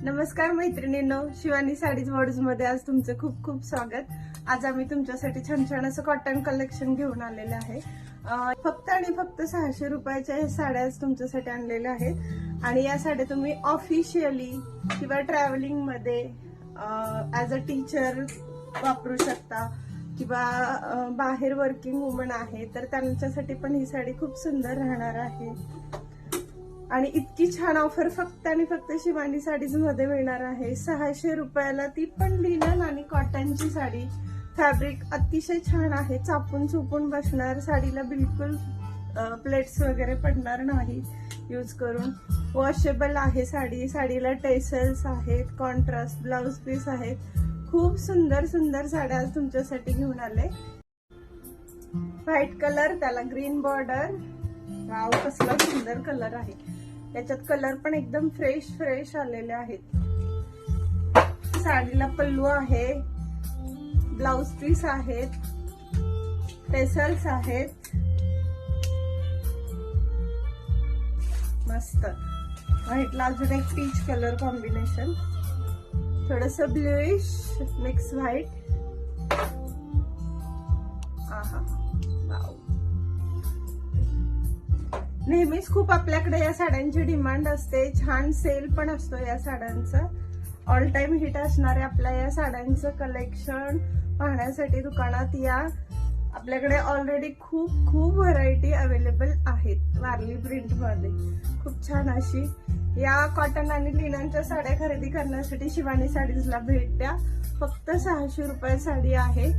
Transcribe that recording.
नमस्कार मैत्रिणींनो, Shivani sarees words मध्ये आज तुमचं खूप खूप स्वागत। आज आम्ही तुमच्यासाठी छान छान असं कॉटन कलेक्शन घेऊन आलेले आहे। फक्त आणि फक्त 600 रुपयाच्या हे साड्या आज तुमच्यासाठी आणलेल्या आहेत आणि या साड्या तुम्ही ऑफिशियली किंवा ट्रॅव्हलिंग मध्ये ऍज अ टीचर वापरू शकता किंवा बाहेर वर्किंग वुमन आहे तर त्यांच्यासाठी पण ही साडी खूप सुंदर राहणार आहे। आणि इतकी छान ऑफर फक्त आणि फक्त शिवानी साडीज मध्ये मिळणार आहे। 600 रुपयाला, ती पण लिनन आणि कॉटनची साडी। फॅब्रिक अतिशय छान आहे, चापून चुपून बसणार, साडीला बिलकुल प्लेट्स वगैरे पडणार नाही यूज करून। वॉशेबल आहे साडी, साडीला टेसल्स आहेत, कॉन्ट्रास्ट ब्लाउज पीस आहेत। खूप सुंदर सुंदर साड्या आज तुमच्यासाठी घेऊन आले। व्हाईट कलर, त्याला ग्रीन बॉर्डर, वाव कसला सुंदर कलर आहे। याच्यात कलर पण एकदम फ्रेश फ्रेश आलेले आहेत। साडीला पल्लू आहे, ब्लाउज पीस आहेत, टेसल्स आहेत, मस्त। व्हाईटला अजून एक पीच कलर कॉम्बिनेशन, थोडस ब्लूइश मिक्स व्हाईट। आहा वाव, नेहमीच खूप आपल्याकडे या साड्यांची डिमांड असते, छान सेल पण असतो या साड्यांचा। ऑल टाइम हिट असणारे आपल्या या साड्यांचं कलेक्शन पाहण्यासाठी दुकानात या। आपल्याकडे ऑलरेडी खूप खूप व्हरायटी अवेलेबल आहेत वारली प्रिंट मध्ये। खूप छान अशी या कॉटन आणि लिननच्या साड्या खरेदी करण्यासाठी शिवानी साडीजला भेट द्या। फक्त 600 रुपये साडी आहे।